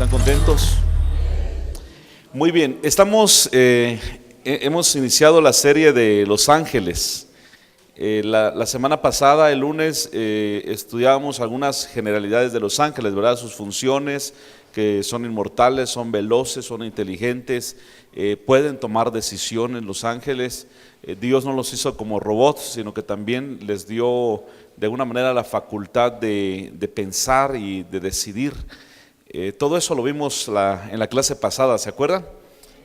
¿Están contentos? Muy bien, hemos iniciado la serie de Los Ángeles. La semana pasada, el lunes, estudiábamos algunas generalidades de los ángeles, ¿verdad? Sus funciones, que son inmortales, son veloces, son inteligentes, pueden tomar decisiones los ángeles. Dios no los hizo como robots, sino que también les dio de alguna manera la facultad de pensar y de decidir. Todo eso lo vimos en la clase pasada, ¿se acuerdan?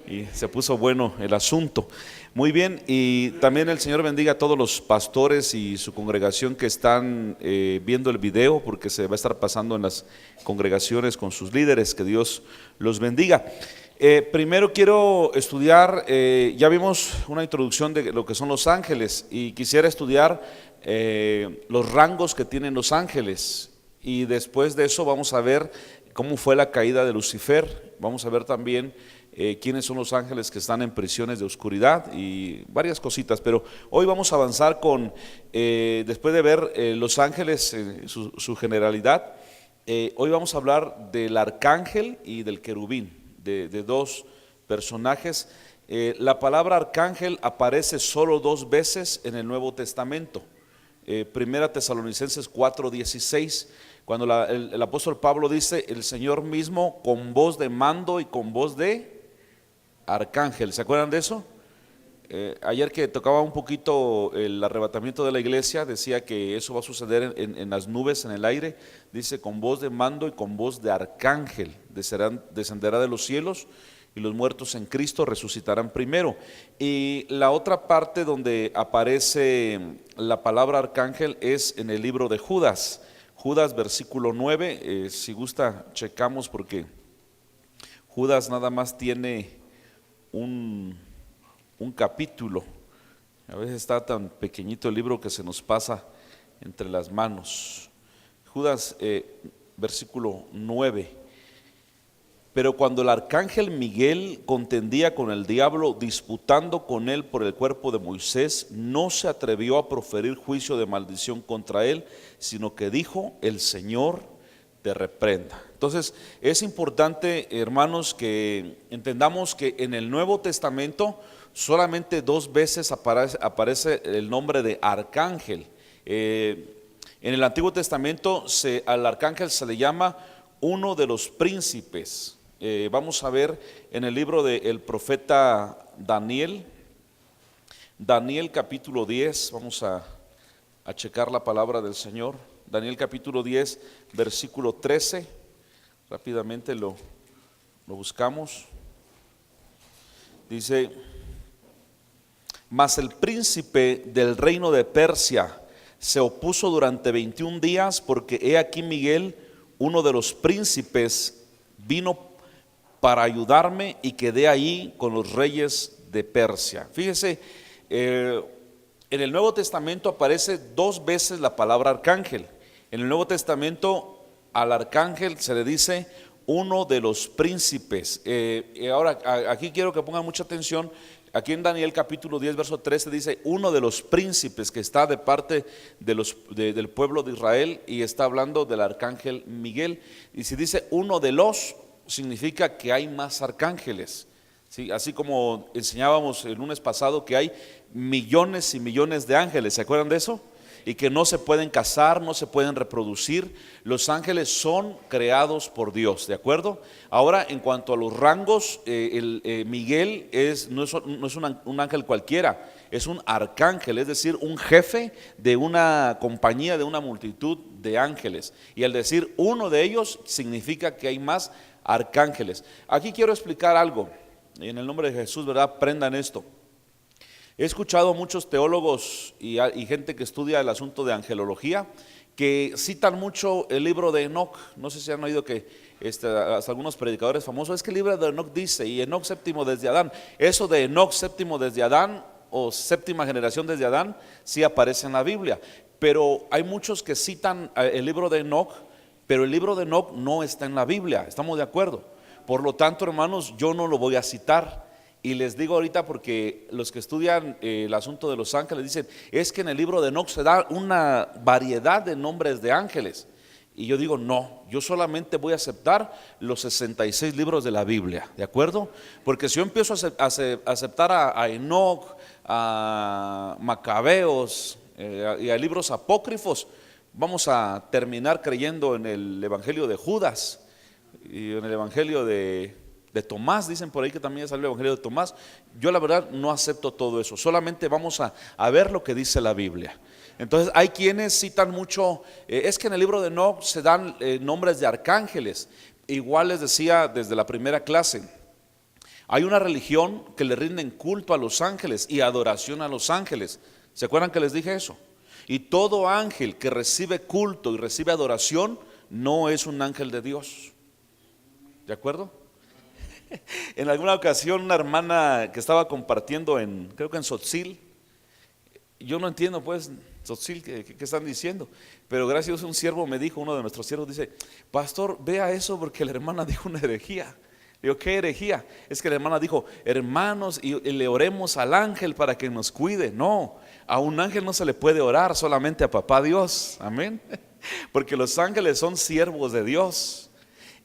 Y se puso bueno el asunto. Muy bien, y también el Señor bendiga a todos los pastores y su congregación que están viendo el video, porque se va a estar pasando en las congregaciones con sus líderes. Que Dios los bendiga. Primero quiero estudiar, ya vimos una introducción de lo que son los ángeles, y quisiera estudiar los rangos que tienen los ángeles, y después de eso vamos a ver cómo fue la caída de Lucifer. Vamos a ver también quiénes son los ángeles que están en prisiones de oscuridad y varias cositas, pero hoy vamos a avanzar con, después de ver los ángeles en su generalidad, hoy vamos a hablar del arcángel y del querubín, de dos personajes. La palabra arcángel aparece solo 2 veces en el Nuevo Testamento. Primera Tesalonicenses 4:16, cuando el apóstol Pablo dice: el Señor mismo con voz de mando y con voz de arcángel. ¿Se acuerdan de eso? Ayer que tocaba un poquito el arrebatamiento de la iglesia, decía que eso va a suceder en las nubes, en el aire. Dice: con voz de mando y con voz de arcángel descenderá de los cielos, y los muertos en Cristo resucitarán primero. Y la otra parte donde aparece la palabra arcángel es en el libro de Judas. Judas versículo 9, si gusta checamos, porque Judas nada más tiene un capítulo. A veces está tan pequeñito el libro que se nos pasa entre las manos. Judas versículo 9. Pero cuando el arcángel Miguel contendía con el diablo, disputando con él por el cuerpo de Moisés, no se atrevió a proferir juicio de maldición contra él, sino que dijo: el Señor te reprenda. Entonces es importante, hermanos, que entendamos que en el Nuevo Testamento solamente 2 veces aparece el nombre de arcángel. En el Antiguo Testamento al arcángel se le llama uno de los príncipes. Vamos a ver en el libro del profeta Daniel capítulo 10, vamos a checar la palabra del Señor. Daniel capítulo 10 versículo 13, rápidamente lo buscamos. Dice: mas el príncipe del reino de Persia se opuso durante 21 días, porque he aquí Miguel, uno de los príncipes, vino para ayudarme, y quedé ahí con los reyes de Persia. Fíjese, en el Nuevo Testamento aparece 2 veces la palabra arcángel. En el Nuevo Testamento al arcángel se le dice uno de los príncipes. Ahora aquí quiero que pongan mucha atención. Aquí en Daniel capítulo 10 verso 13 dice uno de los príncipes, que está de parte del pueblo de Israel, y está hablando del arcángel Miguel. Y si dice uno de los, significa que hay más arcángeles, ¿sí? Así como enseñábamos el lunes pasado que hay millones y millones de ángeles. ¿Se acuerdan de eso? Y que no se pueden casar, no se pueden reproducir. Los ángeles son creados por Dios, ¿de acuerdo? Ahora, en cuanto a los rangos, Miguel no es un ángel cualquiera, es un arcángel, es decir, un jefe de una compañía, de una multitud de ángeles. Y al decir uno de ellos, significa que hay más arcángeles. Aquí quiero explicar algo, en el nombre de Jesús, ¿verdad? Aprendan esto. He escuchado a muchos teólogos y gente que estudia el asunto de angelología, que citan mucho el libro de Enoc. No sé si han oído que hasta algunos predicadores famosos: es que el libro de Enoc dice, y Enoc séptimo desde Adán. Eso de Enoc séptimo desde Adán, o séptima generación desde Adán, sí aparece en la Biblia. Pero hay muchos que citan el libro de Enoc, pero el libro de Enoc no está en la Biblia. ¿Estamos de acuerdo? Por lo tanto, hermanos, yo no lo voy a citar. Y les digo ahorita, porque los que estudian el asunto de los ángeles dicen: es que en el libro de Enoc se da una variedad de nombres de ángeles. Y yo digo, no, yo solamente voy a aceptar los 66 libros de la Biblia, ¿de acuerdo? Porque si yo empiezo a aceptar a Enoc, a Macabeos y a libros apócrifos, vamos a terminar creyendo en el evangelio de Judas y en el evangelio de Tomás. Dicen por ahí que también salió el evangelio de Tomás. Yo la verdad no acepto todo eso, solamente vamos a ver lo que dice la Biblia. Entonces hay quienes citan mucho, es que en el libro de Enoc se dan nombres de arcángeles. Igual les decía desde la primera clase, hay una religión que le rinden culto a los ángeles y adoración a los ángeles. ¿Se acuerdan que les dije eso? Y todo ángel que recibe culto y recibe adoración no es un ángel de Dios. ¿De acuerdo? En alguna ocasión una hermana que estaba compartiendo creo que en Tzotzil, yo no entiendo pues Tzotzil qué están diciendo, pero gracias a Dios un siervo me dijo, uno de nuestros siervos dice, pastor, vea eso porque la hermana dijo una herejía. Digo, ¿qué herejía? Es que la hermana dijo, hermanos, y le oremos al ángel para que nos cuide. No, a un ángel no se le puede orar, solamente a papá Dios, amén. Porque los ángeles son siervos de Dios.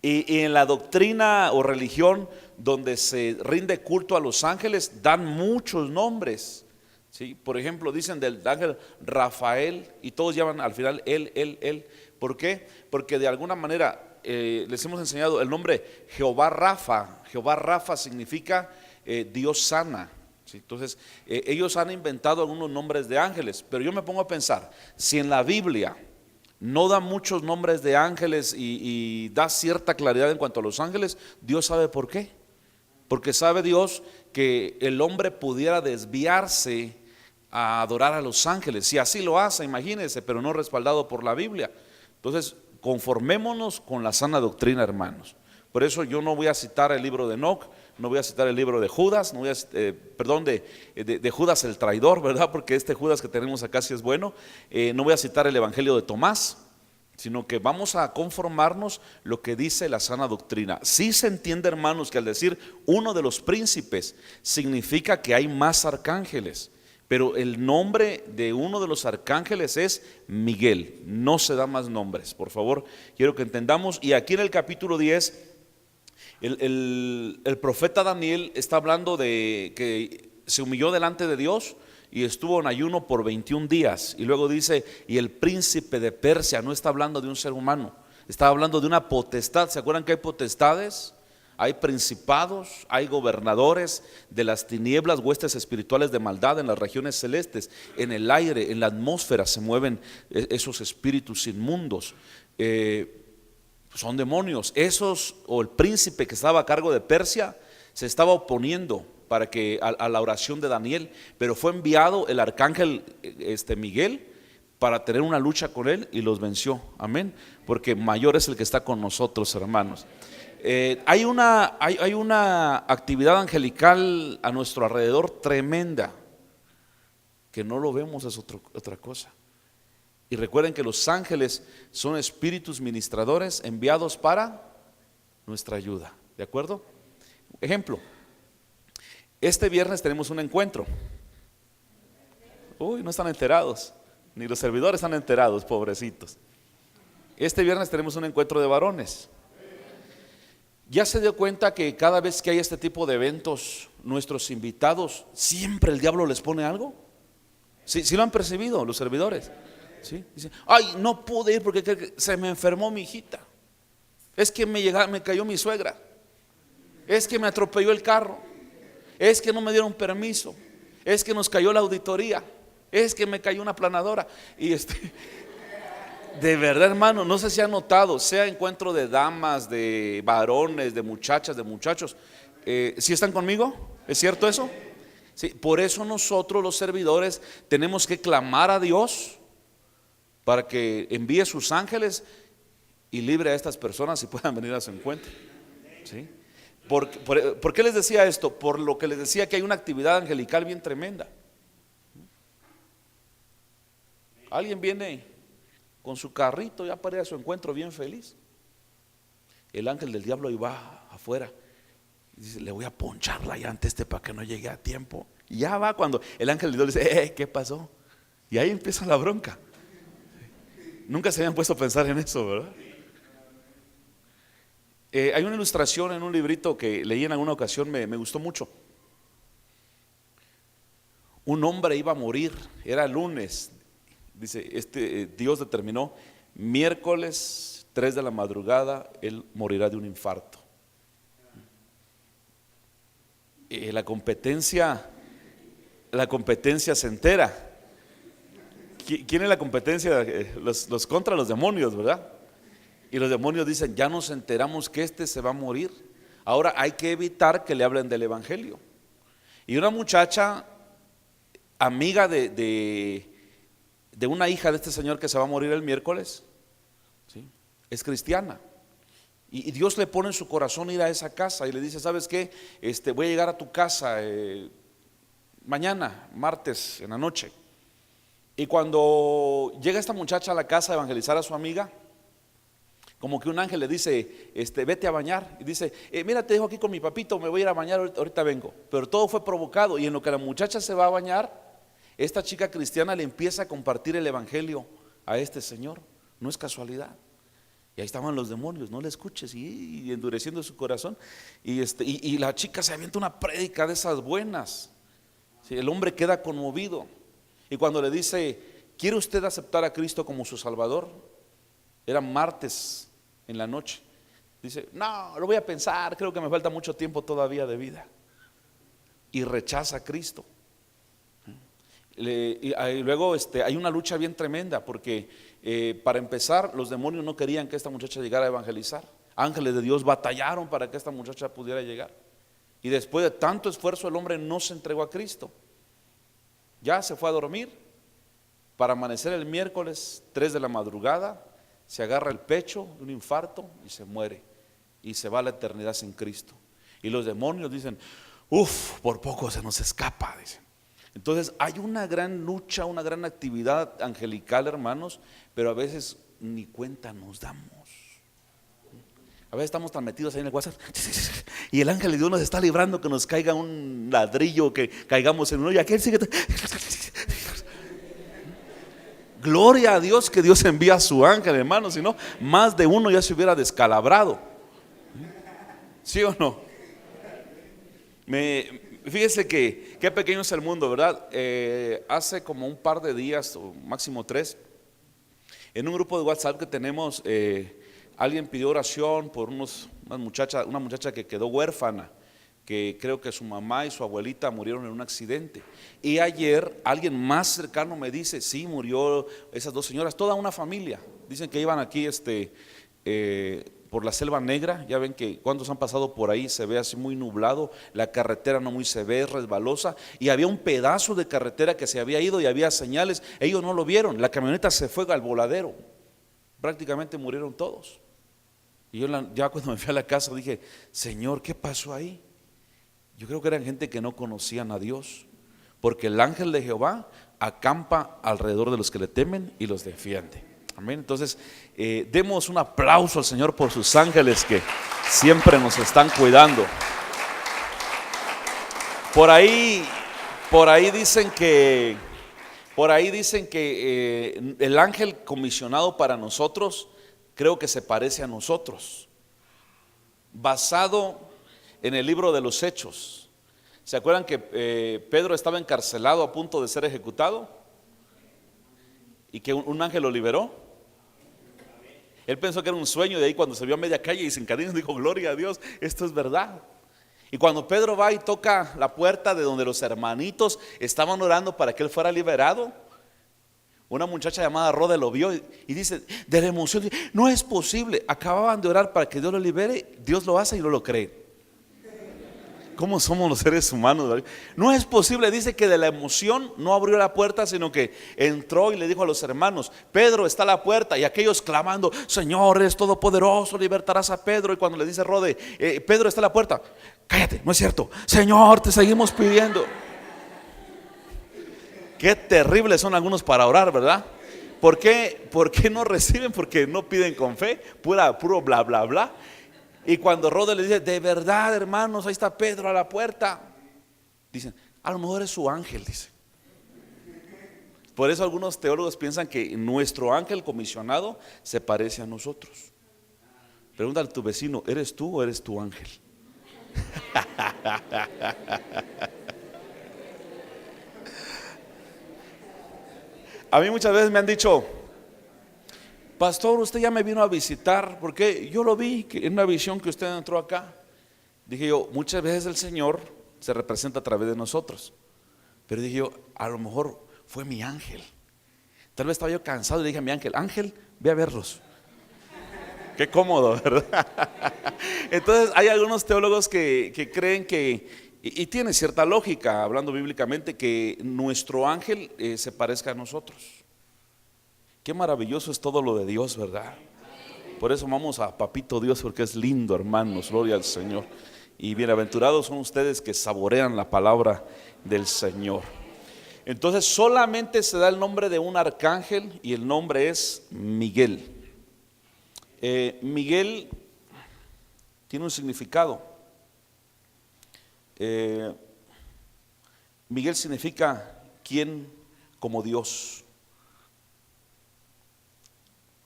Y en la doctrina o religión donde se rinde culto a los ángeles, dan muchos nombres. ¿Sí? Por ejemplo, dicen del ángel Rafael y todos llaman al final él. ¿Por qué? Porque de alguna manera les hemos enseñado el nombre Jehová Rafa. Jehová Rafa significa Dios sana. ¿Sí? Entonces ellos han inventado algunos nombres de ángeles, pero yo me pongo a pensar, si en la Biblia no da muchos nombres de ángeles y da cierta claridad en cuanto a los ángeles, Dios sabe por qué. Porque sabe Dios que el hombre pudiera desviarse a adorar a los ángeles. Si así lo hace, imagínense, pero no respaldado por la Biblia. Entonces, conformémonos con la sana doctrina, hermanos. Por eso yo no voy a citar el libro de Enoc, no voy a citar el libro de Judas, no voy a, de Judas el traidor, ¿verdad? Porque este Judas que tenemos acá sí es bueno. No voy a citar el evangelio de Tomás, sino que vamos a conformarnos lo que dice la sana doctrina. Sí se entiende, hermanos, que al decir uno de los príncipes significa que hay más arcángeles, pero el nombre de uno de los arcángeles es Miguel, no se da más nombres. Por favor, quiero que entendamos. Y aquí en el capítulo 10 el profeta Daniel está hablando de que se humilló delante de Dios y estuvo en ayuno por 21 días. Y luego dice, y el príncipe de Persia, no está hablando de un ser humano, está hablando de una potestad. ¿Se acuerdan que hay potestades? Hay principados, hay gobernadores de las tinieblas, huestes espirituales de maldad en las regiones celestes. En el aire, en la atmósfera se mueven esos espíritus inmundos. Son demonios. Esos, o el príncipe que estaba a cargo de Persia, se estaba oponiendo para que a la oración de Daniel, pero fue enviado el arcángel Miguel para tener una lucha con él y los venció. Amén. Porque mayor es el que está con nosotros, hermanos. Hay una actividad angelical a nuestro alrededor tremenda, que no lo vemos, es otra cosa. Y recuerden que los ángeles son espíritus ministradores enviados para nuestra ayuda. ¿De acuerdo? Ejemplo, este viernes tenemos un encuentro. Uy, no están enterados, ni los servidores están enterados, pobrecitos. Este viernes tenemos un encuentro de varones. ¿Ya se dio cuenta que cada vez que hay este tipo de eventos, nuestros invitados, siempre el diablo les pone algo? ¿Sí lo han percibido los servidores? ¿Sí? Dicen, ay, no pude ir porque se me enfermó mi hijita. Es que me cayó mi suegra. Es que me atropelló el carro. Es que no me dieron permiso. Es que nos cayó la auditoría. Es que me cayó una planadora. Y de verdad, hermano, no sé si han notado, sea encuentro de damas, de varones, de muchachas, de muchachos, ¿sí están conmigo? ¿Es cierto eso? Sí, por eso nosotros los servidores tenemos que clamar a Dios para que envíe sus ángeles y libre a estas personas y puedan venir a su encuentro. ¿Sí? ¿Por qué les decía esto? Por lo que les decía, que hay una actividad angelical bien tremenda. Alguien viene con su carrito ya para ir a su encuentro bien feliz. El ángel del diablo ahí va afuera y dice, le voy a ponchar la llanta para que no llegue a tiempo. Y ya va cuando el ángel del diablo dice, ¿qué pasó? Y ahí empieza la bronca. Nunca se habían puesto a pensar en eso, ¿verdad? Hay una ilustración en un librito que leí en alguna ocasión, me gustó mucho. Un hombre iba a morir, era lunes, dice, Dios determinó, miércoles 3 de la madrugada, él morirá de un infarto. La competencia se entera. ¿Quién es la competencia? Los contra los demonios, ¿verdad? Y los demonios dicen, ya nos enteramos que este se va a morir, ahora hay que evitar que le hablen del evangelio. Y una muchacha, amiga de una hija de este señor que se va a morir el miércoles, ¿sí?, es cristiana. Y Dios le pone en su corazón ir a esa casa y le dice, ¿sabes qué? Voy a llegar a tu casa mañana, martes, en la noche. Y cuando llega esta muchacha a la casa a evangelizar a su amiga, como que un ángel le dice, vete a bañar. Y dice, mira, te dejo aquí con mi papito, me voy a ir a bañar, ahorita vengo. Pero todo fue provocado, y en lo que la muchacha se va a bañar, esta chica cristiana le empieza a compartir el evangelio a este señor. No es casualidad. Y ahí estaban los demonios, no le escuches, y endureciendo su corazón. Y la chica se avienta una prédica de esas buenas. Sí, el hombre queda conmovido. Y cuando le dice, ¿quiere usted aceptar a Cristo como su Salvador? Era martes en la noche. Dice, no, lo voy a pensar, creo que me falta mucho tiempo todavía de vida. Y rechaza a Cristo. Y luego hay una lucha bien tremenda, porque para empezar, los demonios no querían que esta muchacha llegara a evangelizar. Ángeles de Dios batallaron para que esta muchacha pudiera llegar. Y después de tanto esfuerzo, el hombre no se entregó a Cristo. Ya se fue a dormir. Para amanecer el miércoles 3 de la madrugada, se agarra el pecho de un infarto y se muere. Y se va a la eternidad sin Cristo. Y los demonios dicen, por poco se nos escapa, dicen. Entonces hay una gran lucha, una gran actividad angelical, hermanos, pero a veces ni cuenta nos damos. A veces estamos tan metidos ahí en el WhatsApp y el ángel de Dios nos está librando que nos caiga un ladrillo, que caigamos en uno, y aquel sigue. Gloria a Dios que Dios envía a su ángel, hermanos, si no, más de uno ya se hubiera descalabrado. ¿Sí o no? Fíjese que qué pequeño es el mundo, ¿verdad? Hace como un par de días, o máximo 3, en un grupo de WhatsApp que tenemos, alguien pidió oración por una muchacha que quedó huérfana, que creo que su mamá y su abuelita murieron en un accidente. Y ayer alguien más cercano me dice, sí, murió esas dos señoras, toda una familia. Dicen que iban aquí por la Selva Negra. Ya ven que cuando han pasado por ahí se ve así muy nublado, la carretera no muy se ve, resbalosa, y había un pedazo de carretera que se había ido y había señales. Ellos no lo vieron, la camioneta se fue al voladero, prácticamente murieron todos. Y yo ya cuando me fui a la casa dije, Señor, ¿qué pasó ahí? Yo creo que eran gente que no conocían a Dios, porque el ángel de Jehová acampa alrededor de los que le temen y los defiende. Amén. Entonces, demos un aplauso al Señor por sus ángeles que siempre nos están cuidando. Por ahí dicen que el ángel comisionado para nosotros, creo que se parece a nosotros, basado en el libro de los Hechos. ¿Se acuerdan que Pedro estaba encarcelado a punto de ser ejecutado? Y que un ángel lo liberó. Él pensó que era un sueño, y de ahí cuando se vio a media calle y se encadenó, dijo, gloria a Dios, esto es verdad. Y cuando Pedro va y toca la puerta de donde los hermanitos estaban orando para que él fuera liberado, una muchacha llamada Rode lo vio y dice, de la emoción, no es posible, acababan de orar para que Dios lo libere, Dios lo hace y no lo cree. ¿Cómo somos los seres humanos? No es posible, dice que de la emoción no abrió la puerta, sino que entró y le dijo a los hermanos, Pedro está a la puerta, y aquellos clamando, Señor, eres todopoderoso, libertarás a Pedro. Y cuando le dice Rode, Pedro está a la puerta, cállate, no es cierto, Señor, te seguimos pidiendo. Qué terribles son algunos para orar, ¿verdad? ¿Por qué no reciben? Porque no piden con fe, puro bla bla bla. Y cuando Rode le dice, de verdad, hermanos, ahí está Pedro a la puerta, dicen, a lo mejor es su ángel, dice. Por eso algunos teólogos piensan que nuestro ángel comisionado se parece a nosotros. Pregúntale a tu vecino, ¿eres tú o eres tu ángel? A mí muchas veces me han dicho, pastor, usted ya me vino a visitar, porque yo lo vi en una visión que usted entró acá. Dije yo, muchas veces el Señor se representa a través de nosotros, pero dije yo, a lo mejor fue mi ángel. Tal vez estaba yo cansado y le dije a mi ángel, ángel, ve a verlos. Qué cómodo, ¿verdad? Entonces hay algunos teólogos que creen que, y tiene cierta lógica, hablando bíblicamente, que nuestro ángel se parezca a nosotros. Qué maravilloso es todo lo de Dios, ¿verdad? Por eso vamos a Papito Dios, porque es lindo, hermanos, gloria al Señor. Y bienaventurados son ustedes que saborean la palabra del Señor. Entonces solamente se da el nombre de un arcángel y el nombre es Miguel. Miguel tiene un significado. Miguel significa quien como Dios,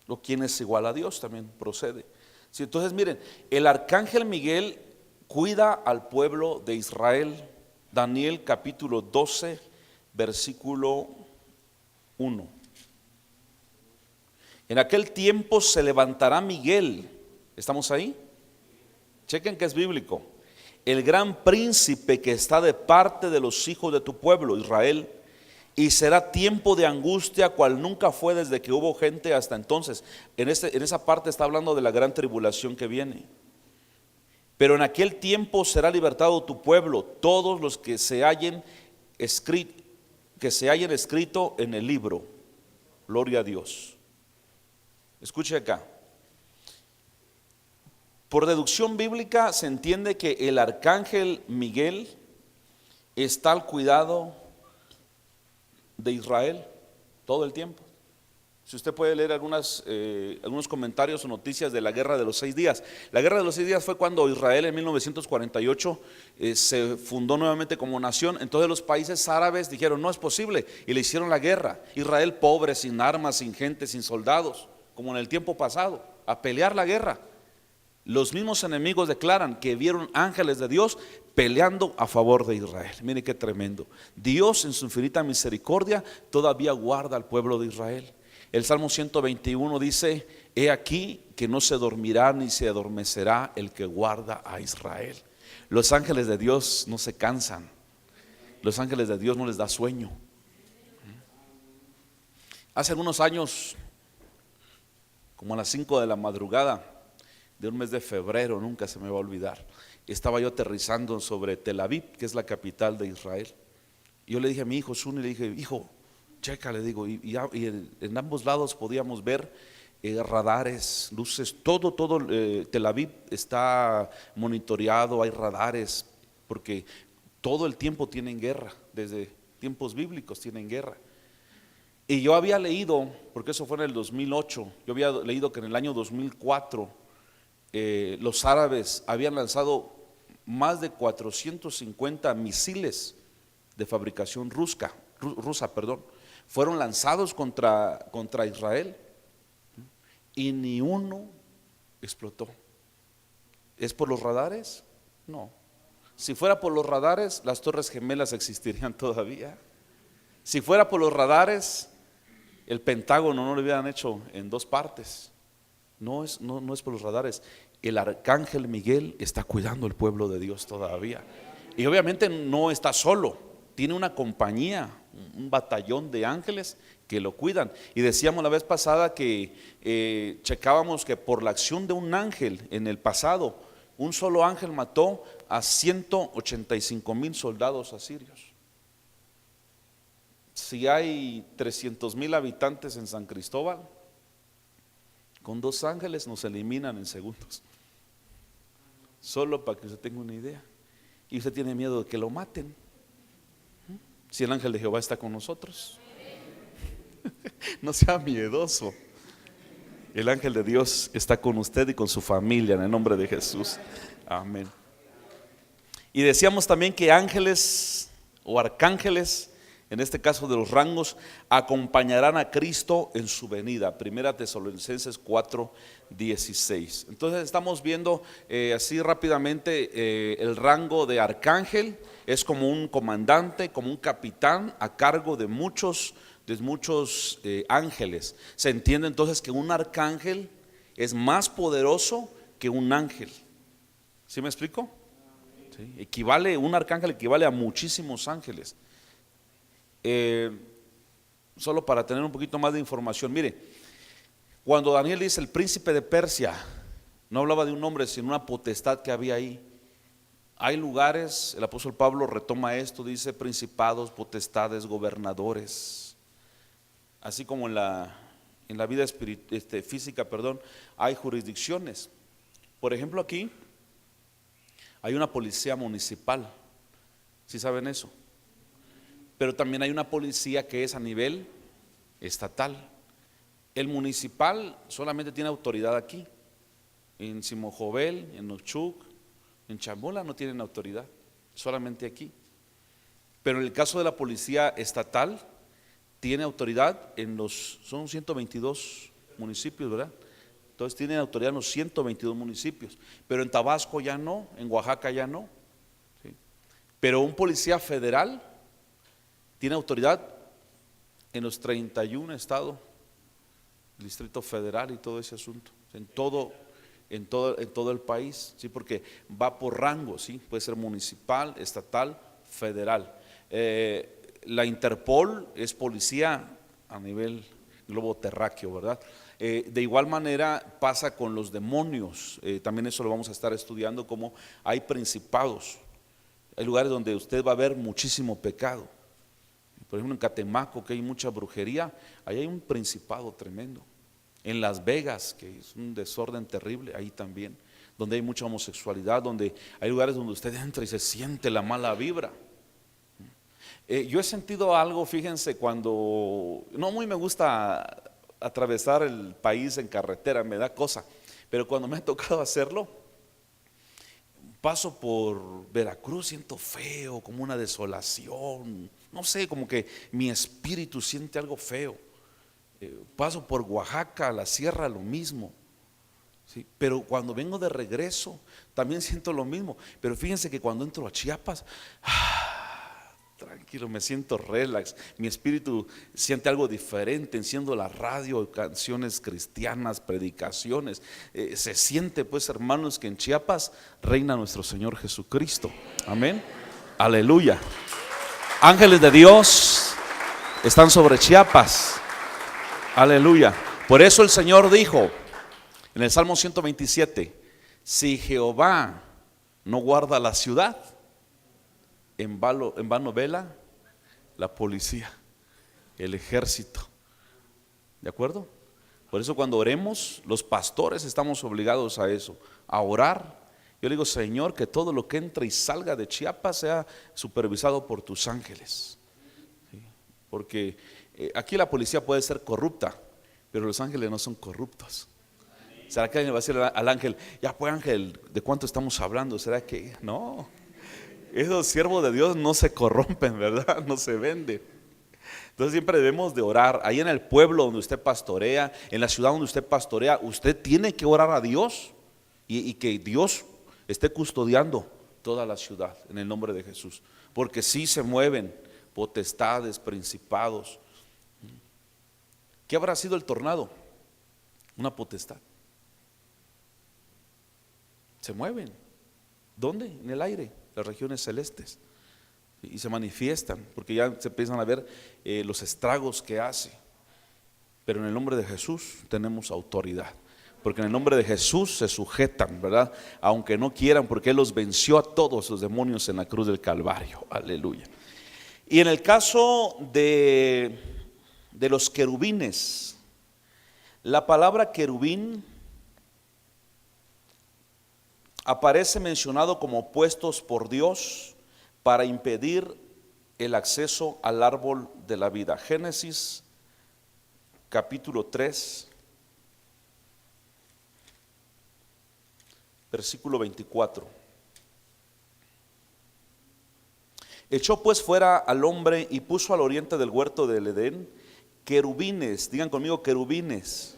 o quien es igual a Dios también procede. Sí, entonces miren, el arcángel Miguel cuida al pueblo de Israel. Daniel capítulo 12 versículo 1. En aquel tiempo se levantará Miguel. ¿Estamos ahí? Chequen que es bíblico. El gran príncipe que está de parte de los hijos de tu pueblo, Israel. Y será tiempo de angustia cual nunca fue desde que hubo gente hasta entonces. En esa parte está hablando de la gran tribulación que viene. Pero en aquel tiempo será libertado tu pueblo, todos los que se hayan escrito en el libro. Gloria a Dios. Escuche acá. Por deducción bíblica se entiende que el arcángel Miguel está al cuidado de Israel todo el tiempo. Si usted puede leer algunos comentarios o noticias de la guerra de los 6 días. La guerra de los 6 días fue cuando Israel en 1948 se fundó nuevamente como nación. Entonces los países árabes dijeron no es posible y le hicieron la guerra. Israel pobre, sin armas, sin gente, sin soldados, como en el tiempo pasado, a pelear la guerra. Los mismos enemigos declaran que vieron ángeles de Dios peleando a favor de Israel. Mire qué tremendo. Dios en su infinita misericordia todavía guarda al pueblo de Israel. El Salmo 121 dice, he aquí que no se dormirá ni se adormecerá el que guarda a Israel. Los ángeles de Dios no se cansan. Los ángeles de Dios no les da sueño. Hace algunos años, como a las 5 de la madrugada de un mes de febrero, nunca se me va a olvidar, estaba yo aterrizando sobre Tel Aviv, que es la capital de Israel. Y yo le dije a mi hijo Suni, le dije, hijo, checa, le digo, y en ambos lados podíamos ver radares, luces, todo Tel Aviv está monitoreado, hay radares, porque todo el tiempo tienen guerra, desde tiempos bíblicos tienen guerra. Y yo había leído, porque eso fue en el 2008, yo había leído que en el año 2004 los árabes habían lanzado más de 450 misiles de fabricación rusa, fueron lanzados contra Israel y ni uno explotó. ¿Es por los radares? No. Si fuera por los radares, las Torres Gemelas existirían todavía. Si fuera por los radares, el Pentágono no lo hubieran hecho en 2 partes. No es por los radares. El arcángel Miguel está cuidando el pueblo de Dios todavía. Y obviamente no está solo, tiene una compañía, un batallón de ángeles que lo cuidan. Y decíamos la vez pasada que checábamos que por la acción de un ángel en el pasado, un solo ángel mató a 185,000 soldados asirios. Si hay 300,000 habitantes en San Cristóbal, con 2 ángeles nos eliminan en segundos. Solo para que usted tenga una idea. Y usted tiene miedo de que lo maten. Si el ángel de Jehová está con nosotros. No sea miedoso. El ángel de Dios está con usted y con su familia en el nombre de Jesús. Amén. Y decíamos también que ángeles o arcángeles en este caso de los rangos, acompañarán a Cristo en su venida. Primera Tesalonicenses 4:16. Entonces estamos viendo así rápidamente el rango de arcángel. Es como un comandante, como un capitán a cargo de muchos ángeles. Se entiende entonces que un arcángel es más poderoso que un ángel. ¿Sí me explico? Sí. Un arcángel equivale a muchísimos ángeles. Solo para tener un poquito más de información, mire, cuando Daniel dice el príncipe de Persia, no hablaba de un hombre, sino una potestad que había ahí. Hay lugares, el apóstol Pablo retoma esto, dice principados, potestades, gobernadores. Así como en la vida física, hay jurisdicciones. Por ejemplo, aquí hay una policía municipal, ¿sí saben eso? Pero también hay una policía que es a nivel estatal. El municipal solamente tiene autoridad aquí. En Simojovel, en Ochuc, en Chambola no tienen autoridad, solamente aquí. Pero en el caso de la policía estatal, tiene autoridad son 122 municipios, ¿verdad? Entonces tienen autoridad en los 122 municipios. Pero en Tabasco ya no, en Oaxaca ya no, ¿sí? Pero un policía federal tiene autoridad en los 31 estados, el Distrito Federal y todo ese asunto, en todo el país, ¿sí? Porque va por rango, ¿sí? Puede ser municipal, estatal, federal. La Interpol es policía a nivel globo terráqueo, ¿verdad? De igual manera pasa con los demonios, también eso lo vamos a estar estudiando, como hay principados, hay lugares donde usted va a ver muchísimo pecado. Por ejemplo, en Catemaco, que hay mucha brujería, ahí hay un principado tremendo. En Las Vegas, que es un desorden terrible, ahí también, donde hay mucha homosexualidad, donde hay lugares donde usted entra y se siente la mala vibra. Yo he sentido algo, fíjense, cuando no muy me gusta atravesar el país en carretera, me da cosa, pero cuando me ha tocado hacerlo, paso por Veracruz, siento feo, como una desolación, no sé, como que mi espíritu siente algo feo. Paso por Oaxaca, la sierra, lo mismo, ¿sí? Pero cuando vengo de regreso también siento lo mismo. Pero fíjense que cuando entro a Chiapas, tranquilo, me siento relax, mi espíritu siente algo diferente. Enciendo la radio, canciones cristianas, predicaciones, se siente, pues, hermanos, que en Chiapas reina nuestro Señor Jesucristo. Amén, aleluya. Ángeles de Dios están sobre Chiapas. Aleluya. Por eso el Señor dijo en el Salmo 127: si Jehová no guarda la ciudad, en vano vela la policía, el ejército. ¿De acuerdo? Por eso cuando oremos, los pastores estamos obligados a eso, a orar. Yo le digo: Señor, que todo lo que entre y salga de Chiapas sea supervisado por tus ángeles, ¿sí? Porque aquí la policía puede ser corrupta, pero los ángeles no son corruptos. ¿Será que alguien va a decir al ángel: ya pues, ángel, ¿de cuánto estamos hablando? ¿Será que no? Esos siervos de Dios no se corrompen, ¿verdad? No se venden. Entonces siempre debemos de orar. Ahí en el pueblo donde usted pastorea, en la ciudad donde usted pastorea, usted tiene que orar a Dios y que Dios esté custodiando toda la ciudad en el nombre de Jesús. Porque sí se mueven potestades, principados. ¿Qué habrá sido el tornado? Una potestad. Se mueven. ¿Dónde? En el aire, las regiones celestes. Y se manifiestan, porque ya se empiezan a ver los estragos que hace. Pero en el nombre de Jesús tenemos autoridad, porque en el nombre de Jesús se sujetan, ¿verdad? Aunque no quieran, porque Él los venció a todos los demonios en la cruz del Calvario. Aleluya. Y en el caso de los querubines, la palabra querubín aparece mencionado como puestos por Dios para impedir el acceso al árbol de la vida. Génesis capítulo 3, versículo 24. Echó pues fuera al hombre y puso al oriente del huerto del Edén querubines, digan conmigo querubines,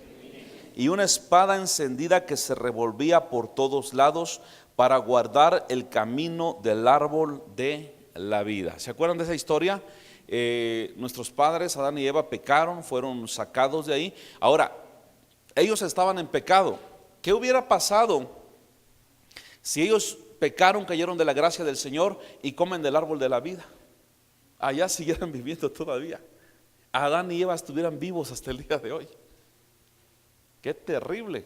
y una espada encendida que se revolvía por todos lados para guardar el camino del árbol de la vida. ¿Se acuerdan de esa historia? Nuestros padres, Adán y Eva, pecaron, fueron sacados de ahí. Ahora, ellos estaban en pecado. ¿Qué hubiera pasado si ellos pecaron, cayeron de la gracia del Señor y comen del árbol de la vida? Allá siguieran viviendo todavía. Adán y Eva estuvieran vivos hasta el día de hoy. Qué terrible.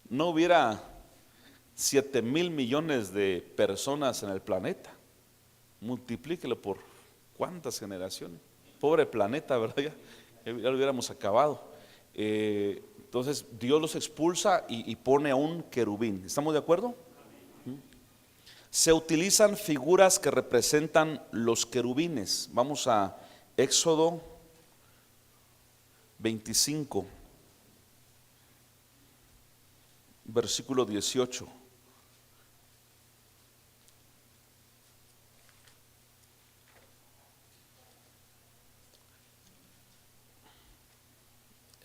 No hubiera 7,000 millones de personas en el planeta. Multiplíquelo por cuántas generaciones. Pobre planeta, ¿verdad? Ya lo hubiéramos acabado. Entonces Dios los expulsa y pone a un querubín. ¿Estamos de acuerdo? Se utilizan figuras que representan los querubines. Vamos a Éxodo 25, versículo 18.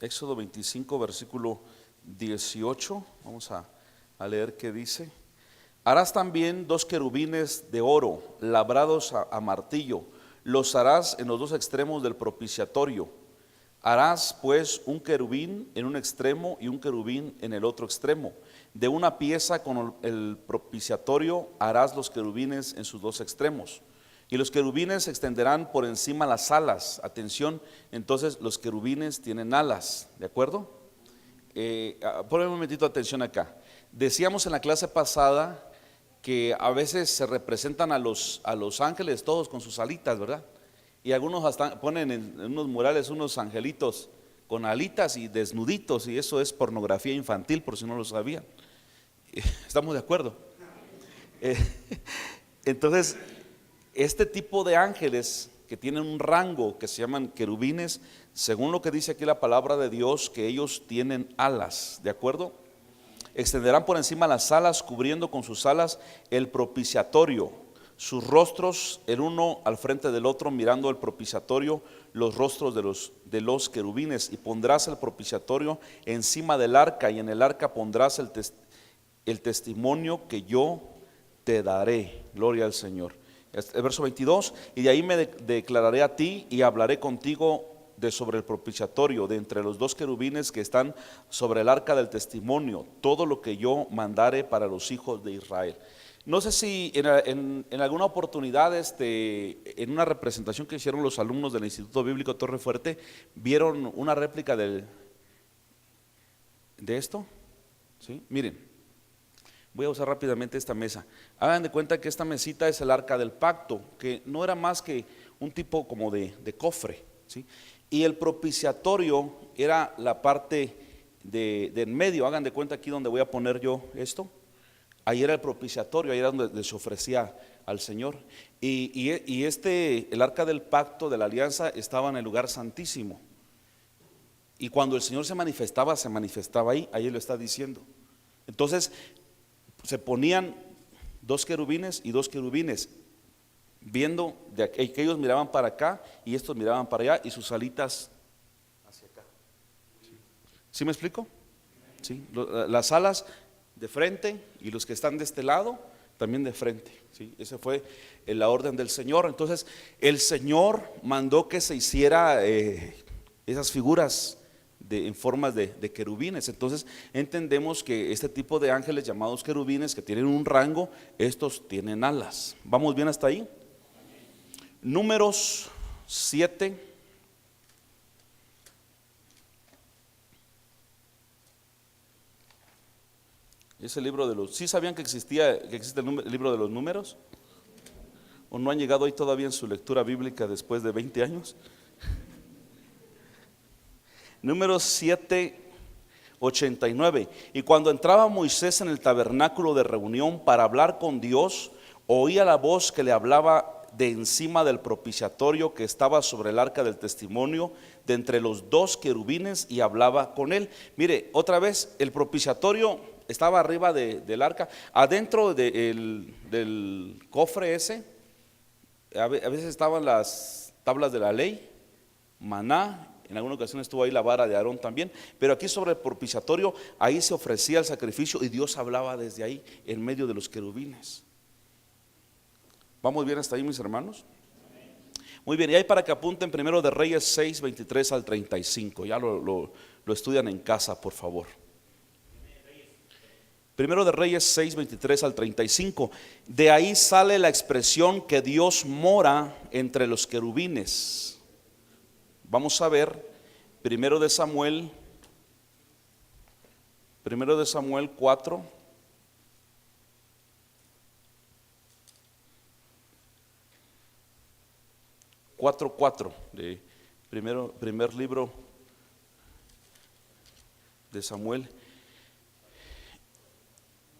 Éxodo 25, versículo 18. Vamos a leer qué dice. Harás también 2 querubines de oro, labrados a martillo. Los harás en los 2 extremos del propiciatorio. Harás pues un querubín en un extremo y un querubín en el otro extremo. De una pieza con el propiciatorio harás los querubines en sus 2 extremos. Y los querubines extenderán por encima las alas. Atención, entonces los querubines tienen alas, ¿de acuerdo? Ponme un momentito de atención acá. Decíamos en la clase pasada que a veces se representan a los ángeles todos con sus alitas, ¿verdad? Y algunos hasta ponen en unos murales unos angelitos con alitas y desnuditos, y eso es pornografía infantil, por si no lo sabían. ¿Estamos de acuerdo? Entonces, este tipo de ángeles que tienen un rango que se llaman querubines, según lo que dice aquí la palabra de Dios, que ellos tienen alas, ¿de acuerdo? Extenderán por encima las alas, cubriendo con sus alas el propiciatorio, sus rostros el uno al frente del otro, mirando el propiciatorio, los rostros de los querubines. Y pondrás el propiciatorio encima del arca, y en el arca pondrás el testimonio que yo te daré. Gloria al Señor. El verso 22, y de ahí me declararé a ti y hablaré contigo de sobre el propiciatorio, de entre los 2 querubines que están sobre el arca del testimonio, todo lo que yo mandare para los hijos de Israel. No sé si en alguna oportunidad en una representación que hicieron los alumnos del Instituto Bíblico Torre Fuerte, vieron una réplica de esto. ¿Sí? Miren. Voy a usar rápidamente esta mesa. Hagan de cuenta que esta mesita es el arca del pacto, que no era más que un tipo como de cofre, ¿sí? Y el propiciatorio era la parte de en medio. Hagan de cuenta aquí donde voy a poner yo esto. Ahí era el propiciatorio, ahí era donde se ofrecía al Señor. Y el arca del pacto, de la alianza, estaba en el lugar santísimo. Y cuando el Señor se manifestaba ahí lo está diciendo. Entonces se ponían 2 querubines y 2 querubines, viendo que ellos miraban para acá y estos miraban para allá, y sus alitas hacia acá. ¿Sí me explico? ¿Sí? Las alas de frente y los que están de este lado también de frente. ¿Sí? Esa fue la orden del Señor. Entonces el Señor mandó que se hiciera esas figuras en formas de querubines. Entonces entendemos que este tipo de ángeles llamados querubines, que tienen un rango, estos tienen alas. ¿Vamos bien hasta ahí? Números 7. Es el libro de los... ¿Sí sabían que existe el libro de los números? ¿O no han llegado ahí todavía en su lectura bíblica después de 20 años? Números 7, 89. Y cuando entraba Moisés en el tabernáculo de reunión para hablar con Dios, oía la voz que le hablaba de encima del propiciatorio que estaba sobre el arca del testimonio, de entre los 2 querubines, y hablaba con él. Mire, otra vez, el propiciatorio estaba arriba del arca. Adentro del cofre ese A veces estaban las tablas de la ley, maná, en alguna ocasión estuvo ahí la vara de Aarón también, pero aquí sobre el propiciatorio, ahí se ofrecía el sacrificio y Dios hablaba desde ahí, en medio de los querubines. ¿Vamos bien hasta ahí, mis hermanos? Muy bien, y ahí para que apunten Primero de Reyes 6, 23 al 35, ya lo estudian en casa, por favor. Primero de Reyes 6, 23 al 35. De ahí sale la expresión que Dios mora entre los querubines. Vamos a ver Primero de Samuel 4. De primer libro de Samuel.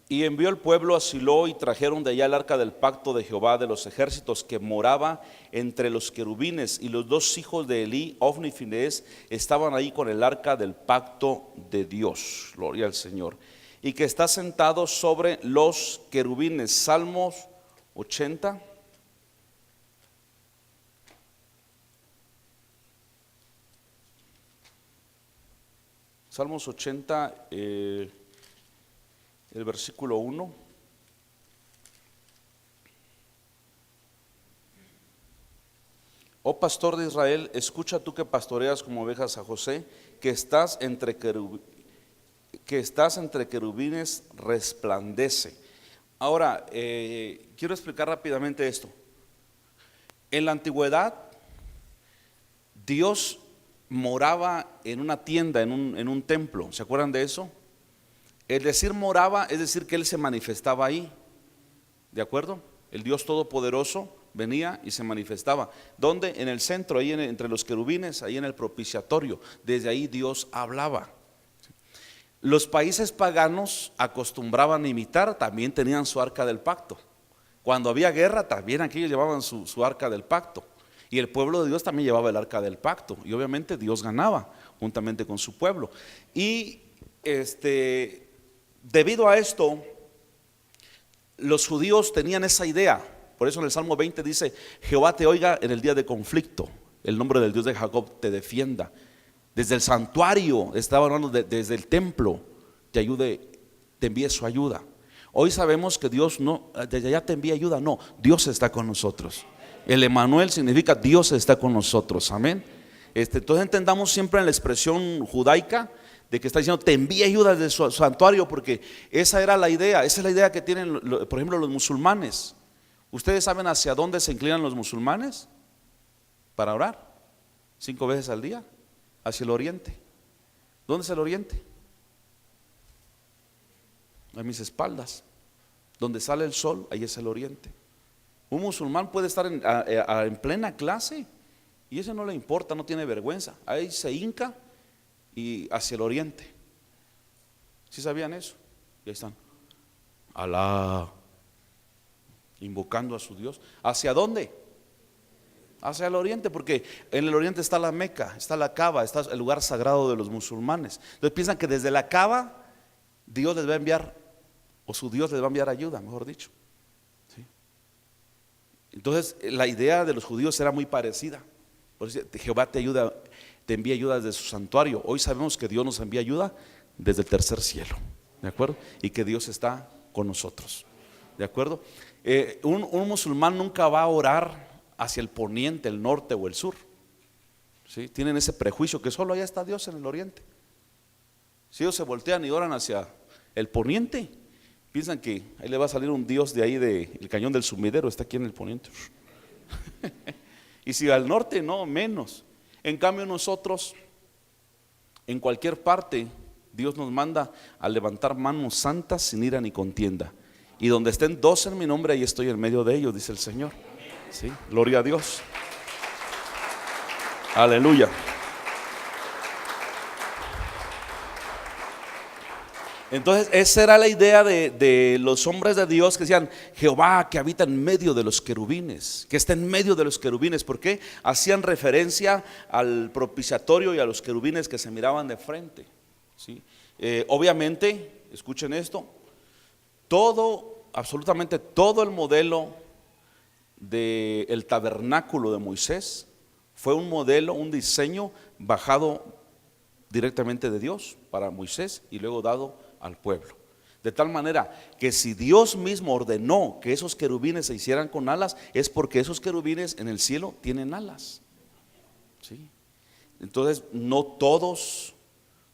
Y envió el pueblo a Silo y trajeron de allá el arca del pacto de Jehová de los ejércitos, que moraba entre los querubines, y los dos hijos de Elí, Ofni y Finehés, estaban ahí con el arca del pacto de Dios. Gloria al Señor. Y que está sentado sobre los querubines. Salmos 80. Salmos 80, el versículo 1. Oh pastor de Israel, escucha tú que pastoreas como ovejas a José, que estás entre querubines, resplandece. Ahora, quiero explicar rápidamente esto. En la antigüedad, Dios moraba en una tienda, en un templo. ¿Se acuerdan de eso? El decir moraba es decir que Él se manifestaba ahí. ¿De acuerdo? El Dios Todopoderoso venía y se manifestaba. ¿Dónde? En el centro, ahí entre los querubines, ahí en el propiciatorio. Desde ahí Dios hablaba. Los países paganos acostumbraban a imitar, también tenían su arca del pacto. Cuando había guerra, también aquellos llevaban su arca del pacto. Y el pueblo de Dios también llevaba el arca del pacto. Y obviamente Dios ganaba juntamente con su pueblo. Y debido a esto, los judíos tenían esa idea. Por eso en el Salmo 20 dice: Jehová te oiga en el día de conflicto, el nombre del Dios de Jacob te defienda. Desde el santuario, estaba hablando desde el templo, te ayude, te envíe su ayuda. Hoy sabemos que Dios no, desde allá te envía ayuda. No, Dios está con nosotros. El Emanuel significa Dios está con nosotros, amén. Entonces entendamos siempre en la expresión judaica de que está diciendo te envía ayuda desde su santuario, porque esa era la idea. Esa es la idea que tienen, por ejemplo, los musulmanes. ¿Ustedes saben hacia dónde se inclinan los musulmanes para orar? 5 veces al día, hacia el oriente. ¿Dónde es el oriente? A mis espaldas. Donde sale el sol, ahí es el oriente. Un musulmán puede estar en plena clase y eso no le importa, no tiene vergüenza. Ahí se hinca y hacia el oriente. ¿Sí sabían eso? Y ahí están, Alá, invocando a su Dios. ¿Hacia dónde? Hacia el oriente, porque en el oriente está la Meca, está la Kaaba, está el lugar sagrado de los musulmanes. Entonces piensan que desde la Kaaba Dios les va a enviar, o su Dios les va a enviar ayuda, mejor dicho. ¿Sí? Entonces la idea de los judíos era muy parecida. Por eso Jehová te ayuda, te envía ayuda desde su santuario. Hoy sabemos que Dios nos envía ayuda desde el tercer cielo, ¿de acuerdo? Y que Dios está con nosotros, ¿de acuerdo? Un musulmán nunca va a orar hacia el poniente, el norte o el sur. ¿Sí? Tienen ese prejuicio que solo allá está Dios en el oriente. Si ellos se voltean y oran hacia el poniente, piensan que ahí le va a salir un Dios de ahí del cañón del Sumidero, está aquí en el poniente. Y si al norte, no, menos. En cambio nosotros, en cualquier parte, Dios nos manda a levantar manos santas sin ira ni contienda. Y donde estén 2 en mi nombre, ahí estoy en medio de ellos, dice el Señor. ¿Sí? Gloria a Dios. Aleluya. Entonces esa era la idea de los hombres de Dios, que decían Jehová que habita en medio de los querubines, que está en medio de los querubines. ¿Por qué? Hacían referencia al propiciatorio y a los querubines que se miraban de frente. ¿Sí? Obviamente, escuchen esto, todo, absolutamente todo el modelo del tabernáculo de Moisés fue un modelo, un diseño bajado directamente de Dios para Moisés y luego dado al pueblo. De tal manera que si Dios mismo ordenó que esos querubines se hicieran con alas, es porque esos querubines en el cielo tienen alas. ¿Sí? Entonces, no todos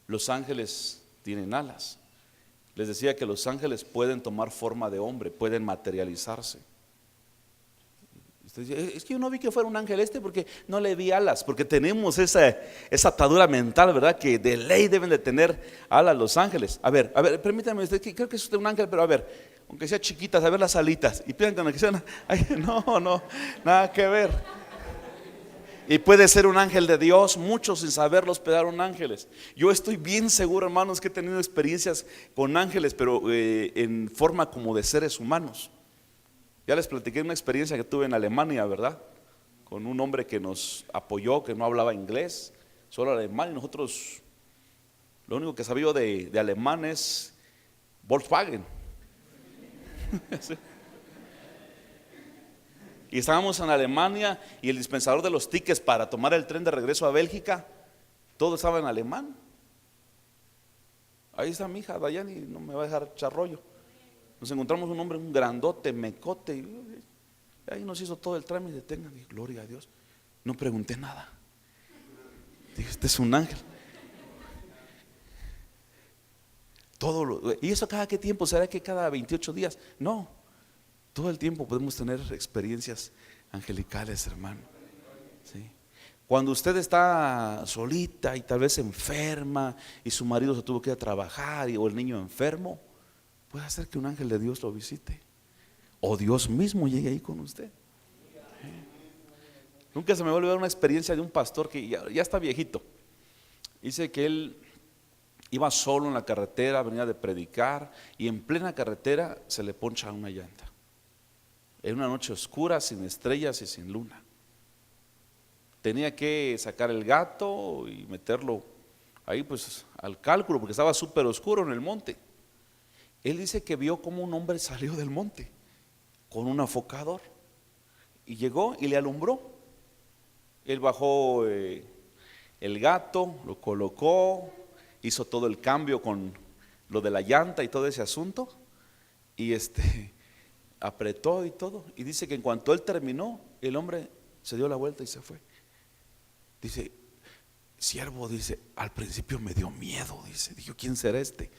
los ángeles tienen alas. Les decía que los ángeles pueden tomar forma de hombre, pueden materializarse. Usted dice, es que yo no vi que fuera un ángel porque no le vi alas, porque tenemos esa atadura mental, ¿verdad? Que de ley deben de tener alas los ángeles. A ver, permítame usted, que creo que es usted un ángel, pero a ver, aunque sea chiquitas, a ver las alitas. Y piensan que sean, ay, no, nada que ver. Y puede ser un ángel de Dios, muchos sin saberlo hospedaron ángeles. Yo estoy bien seguro, hermanos, que he tenido experiencias con ángeles, pero en forma como de seres humanos. Ya les platiqué una experiencia que tuve en Alemania, ¿verdad? Con un hombre que nos apoyó, que no hablaba inglés, solo alemán, y nosotros, lo único que sabía de alemán es Volkswagen. Sí. Y estábamos en Alemania y el dispensador de los tickets para tomar el tren de regreso a Bélgica, todo estaba en alemán. Ahí está mi hija Dayani, no me va a dejar echar rollo. Nos encontramos un hombre, un grandote, mecote, y ahí nos hizo todo el trámite. Tengan, gloria a Dios. No pregunté nada. Dije, este es un ángel. ¿Y eso cada qué tiempo? ¿Será que cada 28 días? No, todo el tiempo podemos tener experiencias angelicales, hermano. ¿Sí? Cuando usted está solita y tal vez enferma y su marido se tuvo que ir a trabajar o el niño enfermo, puede hacer que un ángel de Dios lo visite, o Dios mismo llegue ahí con usted. Nunca se me va a olvidar una experiencia de un pastor que ya está viejito. Dice que él iba solo en la carretera, venía de predicar, y en plena carretera se le poncha una llanta. En una noche oscura, sin estrellas y sin luna. Tenía que sacar el gato y meterlo ahí pues al cálculo, porque estaba súper oscuro en el monte. Él dice que vio como un hombre salió del monte con un afocador y llegó y le alumbró. Él bajó el gato, lo colocó, hizo todo el cambio con lo de la llanta y todo ese asunto, y apretó y todo, y dice que en cuanto él terminó, el hombre se dio la vuelta y se fue. Dice, siervo, dice, al principio me dio miedo, dice, dijo, ¿quién será este?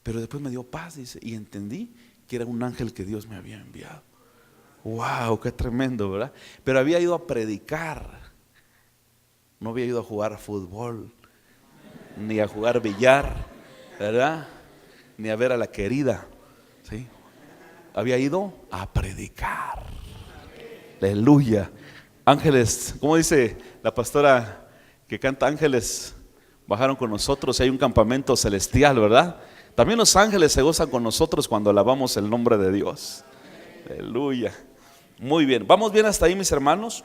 Pero después me dio paz, dice, y entendí que era un ángel que Dios me había enviado. Wow, qué tremendo, ¿verdad? Pero había ido a predicar, no había ido a jugar fútbol, ni a jugar billar, ¿verdad? Ni a ver a la querida, ¿sí? Había ido a predicar. Aleluya. Ángeles, ¿cómo dice la pastora que canta? Ángeles bajaron con nosotros y hay un campamento celestial, ¿verdad? También los ángeles se gozan con nosotros cuando alabamos el nombre de Dios. Aleluya. Muy bien, ¿vamos bien hasta ahí, mis hermanos?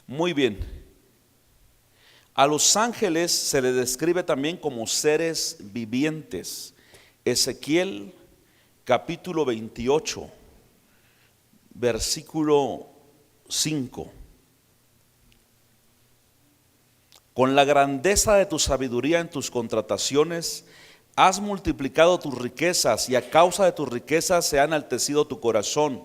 Muy bien. A los ángeles se les describe también como seres vivientes. Ezequiel capítulo 28, versículo 5. Con la grandeza de tu sabiduría en tus contrataciones has multiplicado tus riquezas, y a causa de tus riquezas se ha enaltecido tu corazón.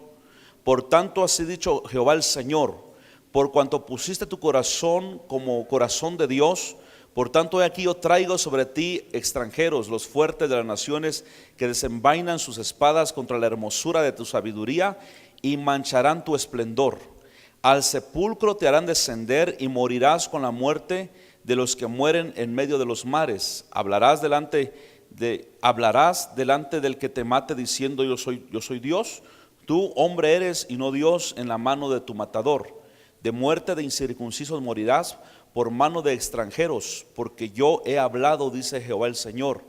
Por tanto así dicho Jehová el Señor: por cuanto pusiste tu corazón como corazón de Dios, por tanto he aquí yo traigo sobre ti extranjeros, los fuertes de las naciones, que desenvainan sus espadas contra la hermosura de tu sabiduría, y mancharán tu esplendor. Al sepulcro te harán descender, y morirás con la muerte de los que mueren en medio de los mares. Hablarás delante del que te mate, diciendo yo soy Dios. Tú hombre eres y no Dios, en la mano de tu matador. De muerte de incircuncisos morirás, por mano de extranjeros, porque yo he hablado, dice Jehová el Señor.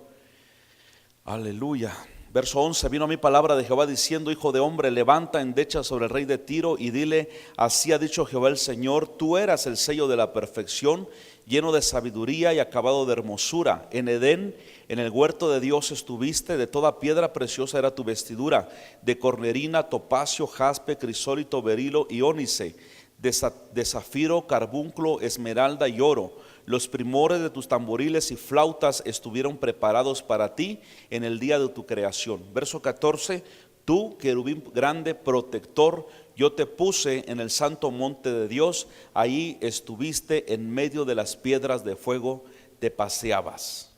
Aleluya. Verso 11, vino a mí palabra de Jehová diciendo: hijo de hombre, levanta endecha sobre el rey de Tiro y dile: así ha dicho Jehová el Señor, tú eras el sello de la perfección, lleno de sabiduría y acabado de hermosura. En Edén, en el huerto de Dios estuviste, de toda piedra preciosa era tu vestidura, de cornerina, topacio, jaspe, crisólito, berilo y ónice, de zafiro, carbunclo, esmeralda y oro. Los primores de tus tamboriles y flautas estuvieron preparados para ti en el día de tu creación. Verso 14, tú, querubín grande, protector, yo te puse en el santo monte de Dios, ahí estuviste en medio de las piedras de fuego, te paseabas.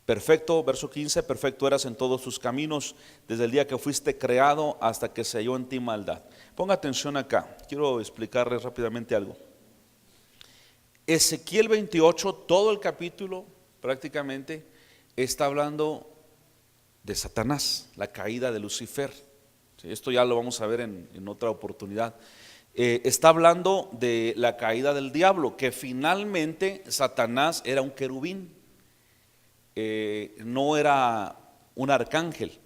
Perfecto, verso 15, perfecto eras en todos tus caminos, desde el día que fuiste creado hasta que se halló en ti maldad. Ponga atención acá, quiero explicarles rápidamente algo. Ezequiel 28, todo el capítulo prácticamente está hablando de Satanás, la caída de Lucifer. Esto ya lo vamos a ver en otra oportunidad. Está hablando de la caída del diablo, que finalmente Satanás era un querubín, no era un arcángel.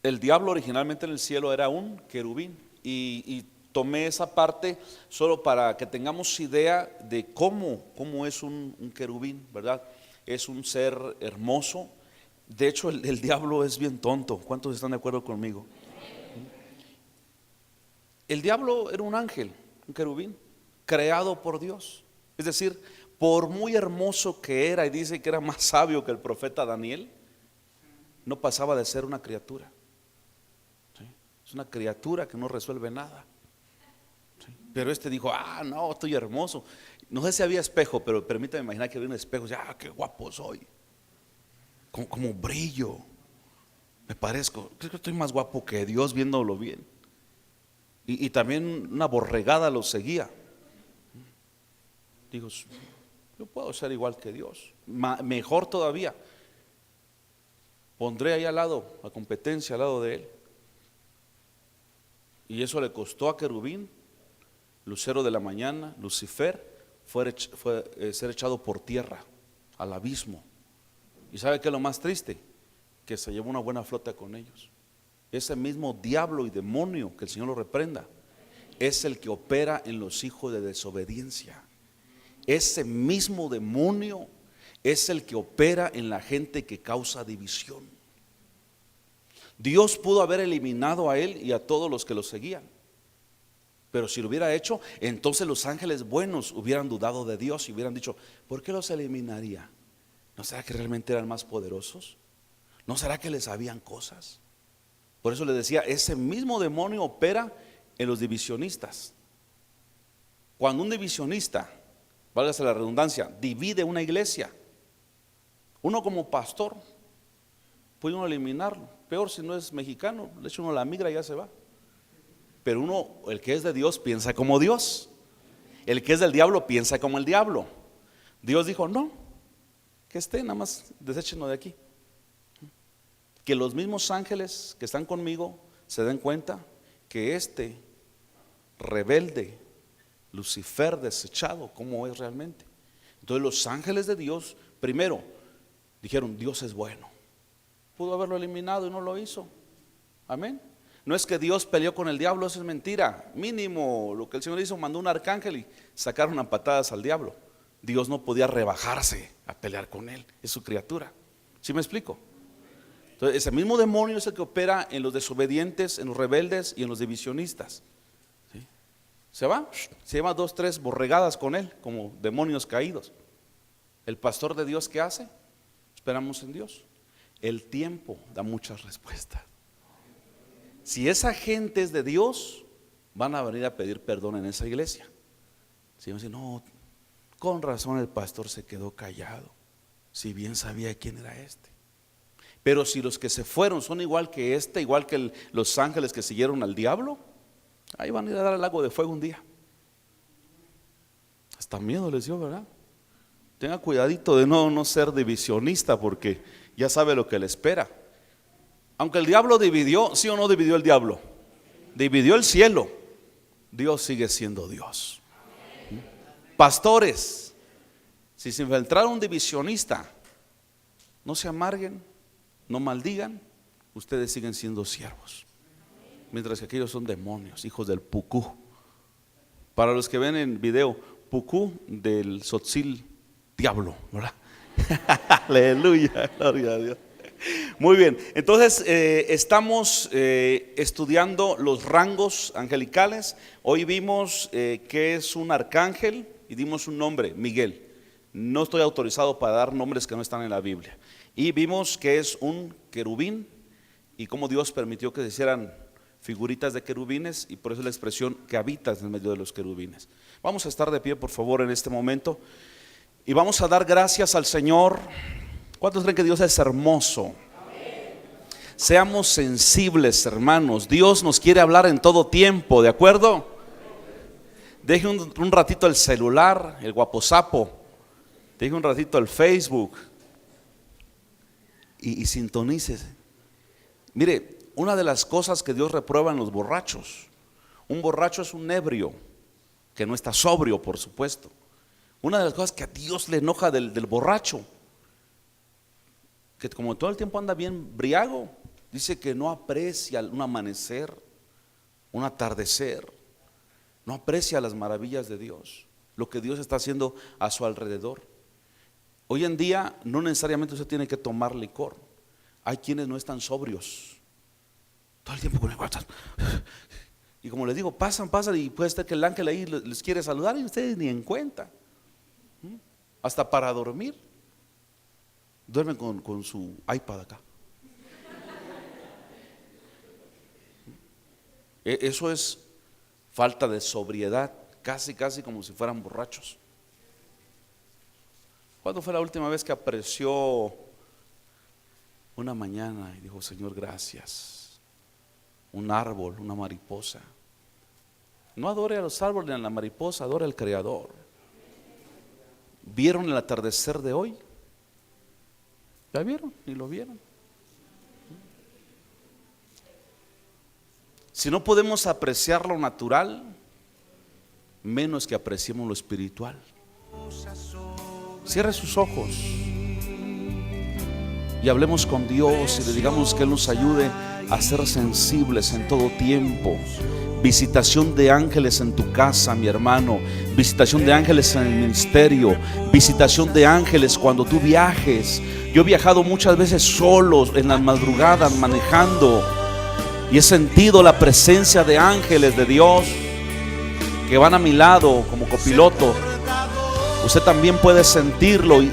El diablo originalmente en el cielo era un querubín, y tomé esa parte solo para que tengamos idea de cómo es un querubín, ¿verdad? Es un ser hermoso. De hecho, el diablo es bien tonto. ¿Cuántos están de acuerdo conmigo? El diablo era un ángel, un querubín, creado por Dios. Es decir, por muy hermoso que era, y dice que era más sabio que el profeta Daniel, no pasaba de ser una criatura. ¿Sí? Es una criatura que no resuelve nada. ¿Sí? Pero este dijo: no, estoy hermoso. No sé si había espejo, pero permítame imaginar que había un espejo. Qué guapo soy, como brillo, me parezco, creo que estoy más guapo que Dios viéndolo bien. Y también una borregada lo seguía. Digo: yo puedo ser igual que Dios, mejor todavía. Pondré ahí al lado, la competencia al lado de él. Y eso le costó a querubín, lucero de la mañana, Lucifer, fue ser echado por tierra, al abismo. ¿Y sabe qué es lo más triste? Que se llevó una buena flota con ellos. Ese mismo diablo y demonio, que el Señor lo reprenda, es el que opera en los hijos de desobediencia. Ese mismo demonio es el que opera en la gente que causa división. Dios pudo haber eliminado a él y a todos los que lo seguían, pero si lo hubiera hecho, entonces los ángeles buenos hubieran dudado de Dios y hubieran dicho: ¿por qué los eliminaría? ¿No será que realmente eran más poderosos? ¿No será que les sabían cosas? Por eso les decía, ese mismo demonio opera en los divisionistas. Cuando un divisionista, válgase la redundancia, divide una iglesia, uno como pastor puede uno eliminarlo. Peor si no es mexicano, le echa uno la migra y ya se va. Pero uno, el que es de Dios, piensa como Dios. El que es del diablo piensa como el diablo. Dios dijo: no, que esté, nada más deséchenlo de aquí. Que los mismos ángeles que están conmigo se den cuenta que este rebelde, Lucifer desechado, cómo es realmente. Entonces los ángeles de Dios primero dijeron: Dios es bueno. Pudo haberlo eliminado y no lo hizo. Amén. No es que Dios peleó con el diablo, eso es mentira. Mínimo lo que el Señor hizo, mandó un arcángel y sacaron a patadas al diablo. Dios no podía rebajarse a pelear con él, es su criatura. ¿Sí me explico? Entonces ese mismo demonio es el que opera en los desobedientes, en los rebeldes y en los divisionistas. ¿Sí? Se va, se lleva 2, 3 borregadas con él, como demonios caídos. El pastor de Dios, ¿qué hace? Esperamos en Dios. El tiempo da muchas respuestas. Si esa gente es de Dios, van a venir a pedir perdón en esa iglesia. Si van a decir: no, con razón el pastor se quedó callado, si bien sabía quién era este. Pero si los que se fueron son igual que este, igual que los ángeles que siguieron al diablo, ahí van a ir a dar al lago de fuego un día. Hasta miedo les dio, ¿verdad? Tenga cuidadito de no ser divisionista, porque ya sabe lo que le espera. Aunque el diablo dividió, ¿sí o no dividió el diablo? Dividió el cielo. Dios sigue siendo Dios. Pastores, si se infiltraron un divisionista, no se amarguen, no maldigan, ustedes siguen siendo siervos, mientras que aquellos son demonios, hijos del pucú. Para los que ven en video, pucú del Tzotzil, diablo, ¿verdad? Aleluya, gloria a Dios. Muy bien, entonces estamos estudiando los rangos angelicales. Hoy vimos que es un arcángel y dimos un nombre, Miguel. No estoy autorizado para dar nombres que no están en la Biblia. Y vimos que es un querubín y cómo Dios permitió que se hicieran figuritas de querubines, y por eso la expresión que habitas en medio de los querubines. Vamos a estar de pie, por favor, en este momento, y vamos a dar gracias al Señor. ¿Cuántos creen que Dios es hermoso? Seamos sensibles, hermanos. Dios nos quiere hablar en todo tiempo, ¿de acuerdo? Deje un ratito el celular, el guaposapo, deje un ratito el Facebook y sintonícese. Mire, una de las cosas que Dios reprueba en los borrachos, un borracho es un ebrio que no está sobrio, por supuesto. Una de las cosas que a Dios le enoja del borracho, que como todo el tiempo anda bien briago, dice que no aprecia un amanecer, un atardecer, no aprecia las maravillas de Dios, lo que Dios está haciendo a su alrededor. Hoy en día no necesariamente usted tiene que tomar licor. Hay quienes no están sobrios, todo el tiempo con el WhatsApp. Y como les digo, pasan y puede ser que el ángel ahí les quiere saludar y ustedes ni en cuenta. Hasta para dormir duermen con su iPad acá. Eso es falta de sobriedad, casi como si fueran borrachos. ¿Cuándo fue la última vez que apreció una mañana y dijo: Señor, gracias? Un árbol, una mariposa. No adore a los árboles ni a la mariposa, adore al Creador. ¿Vieron el atardecer de hoy? ¿Ya vieron? ¿Ni lo vieron? Si no podemos apreciar lo natural, menos que apreciemos lo espiritual. Cierre sus ojos y hablemos con Dios y le digamos que Él nos ayude a ser sensibles en todo tiempo. Visitación de ángeles en tu casa, mi hermano. Visitación de ángeles en el ministerio. Visitación de ángeles cuando tú viajes. Yo he viajado muchas veces solo en las madrugadas manejando, y he sentido la presencia de ángeles de Dios que van a mi lado como copiloto. Usted también puede sentirlo, y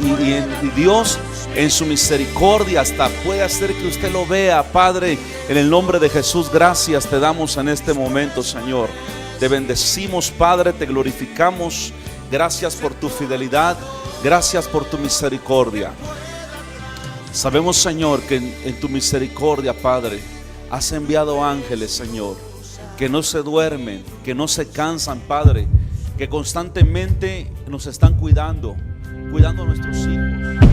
Dios en su misericordia hasta puede hacer que usted lo vea. Padre, en el nombre de Jesús, gracias te damos en este momento, Señor. Te bendecimos, Padre, te glorificamos. Gracias por tu fidelidad, gracias por tu misericordia. Sabemos, Señor, que en tu misericordia, Padre, has enviado ángeles, Señor, que no se duermen, que no se cansan, Padre, que constantemente nos están cuidando a nuestros hijos.